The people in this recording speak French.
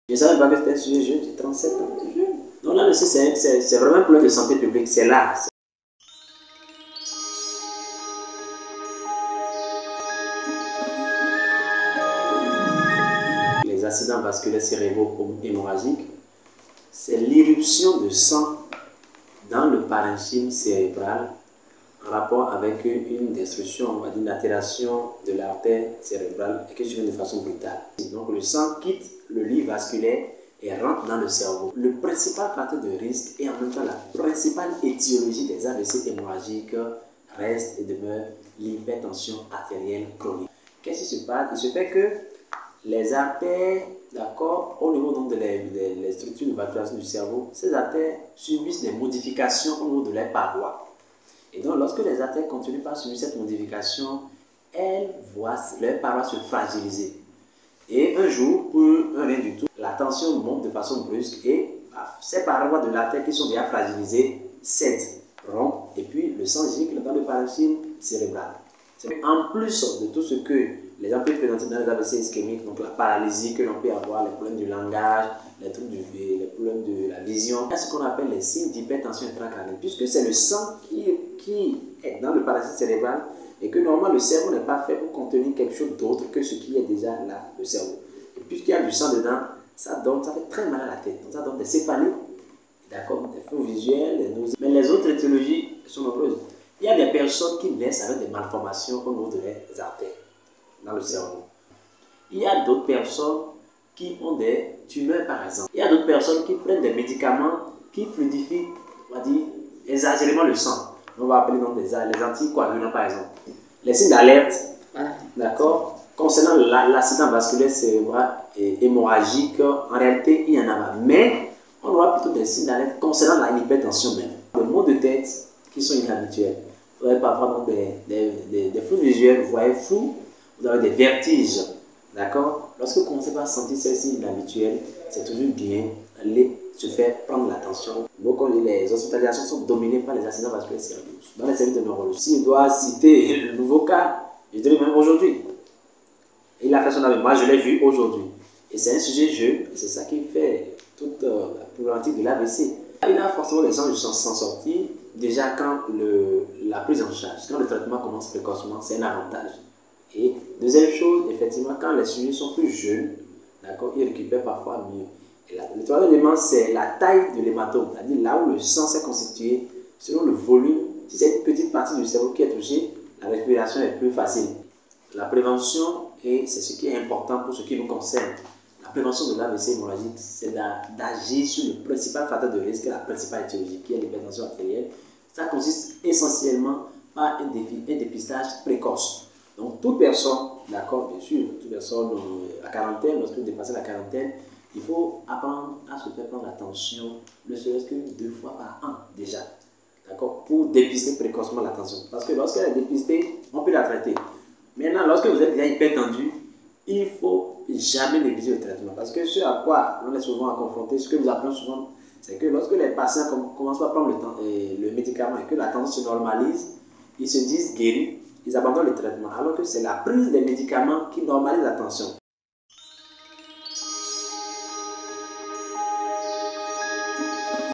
Je ne savais pas que c'était un sujet jeune, j'ai 37 ans, c'est jeune. Donc là, c'est vraiment un problème de santé publique, c'est là. Les accidents vasculaires cérébraux hémorragiques, c'est l'irruption de sang dans le parenchyme cérébral en rapport avec une destruction, on va dire une altération de l'artère cérébrale et qui se fait de façon brutale. Donc le sang quitte le lit vasculaire et rentre dans le cerveau. Le principal facteur de risque et en même temps la principale étiologie des AVC hémorragiques reste et demeure l'hypertension artérielle chronique. Qu'est-ce qui se passe? Il se fait que les artères, d'accord, au niveau donc des structures de vascularisation du cerveau, ces artères subissent des modifications au niveau de leurs parois. Et donc, lorsque les artères continuent par subir cette modification, elles voient leurs parois se fragiliser. Et un jour, pour un rien du tout, la tension monte de façon brusque et ces parois de l'artère qui sont déjà fragilisées cèdent, rompent, et puis le sang gicle dans le parenchyme cérébral. En plus de tout ce que les gens peuvent présenter dans les AVC ischémiques, donc la paralysie que l'on peut avoir, les problèmes du langage, les troubles les problèmes de la vision, il y a ce qu'on appelle les signes d'hypertension intracrânienne, puisque c'est le sang qui est dans le parenchyme cérébral et que normalement le cerveau n'est pas fait pour contenir quelque chose d'autre que ce qui est déjà là, le cerveau. Et puisqu'il y a du sang dedans, ça fait très mal à la tête, donc ça donne des céphalées, d'accord, des flous visuels, des nausées. Mais les autres étiologies sont nombreuses. Il y a des personnes qui naissent avec des malformations au niveau de leurs artères, dans le cerveau. Il y a d'autres personnes qui ont des tumeurs, par exemple. Il y a d'autres personnes qui prennent des médicaments qui fluidifient, on va dire, exagérément le sang. On va appeler donc les anticoagulants, par exemple. Les signes d'alerte, d'accord, concernant l'accident vasculaire cérébral et hémorragique, en réalité, il y en a pas. Mais on aura plutôt des signes d'alerte concernant l'hypertension même. Les maux de tête qui sont inhabituels. Vous avez parfois des flous visuels, vous voyez flou, vous avez des vertiges, d'accord? Lorsque vous commencez à sentir ces signes inhabituels, c'est toujours bien d'aller se faire prendre l'attention. Donc les hospitalisations sont dominées par les accidents vasculaires cérébraux dans les services de neurologie. Si je dois citer le nouveau cas, je dirais même aujourd'hui. Il a fait son avis, moi je l'ai vu aujourd'hui. Et c'est un sujet jeune, et c'est ça qui fait toute la problématique de l'AVC. Il a forcément des chances de s'en sortir. Déjà, quand la prise en charge, quand le traitement commence précocement, c'est un avantage. Et deuxième chose, effectivement, quand les sujets sont plus jeunes, d'accord, ils récupèrent parfois mieux. Et le troisième élément, c'est la taille de l'hématome, c'est-à-dire là où le sang s'est constitué, selon le volume. Si c'est une petite partie du cerveau qui est touchée, la respiration est plus facile. La prévention, et c'est ce qui est important pour ce qui nous concerne, la prévention de l'AVC hémorragique, c'est d'agir sur le principal facteur de risque, la principale étiologie, qui est l'hypertension artérielle. Ça consiste essentiellement par un dépistage précoce. Donc, toute personne, d'accord, bien sûr, toute personne à quarantaine, lorsque vous dépassez la quarantaine, il faut apprendre à se faire prendre attention, ne serait-ce que 2 fois par an déjà, d'accord, pour dépister précocement la tension. Parce que lorsqu'elle est dépistée, on peut la traiter. Maintenant, lorsque vous êtes déjà hypertendu, il ne faut jamais négliger le traitement. Parce que ce à quoi on est souvent confronté, ce que nous apprenons souvent, c'est que lorsque les patients commencent à prendre le médicament et que la tension se normalise, ils se disent guéris, ils abandonnent le traitement. Alors que c'est la prise des médicaments qui normalise la tension.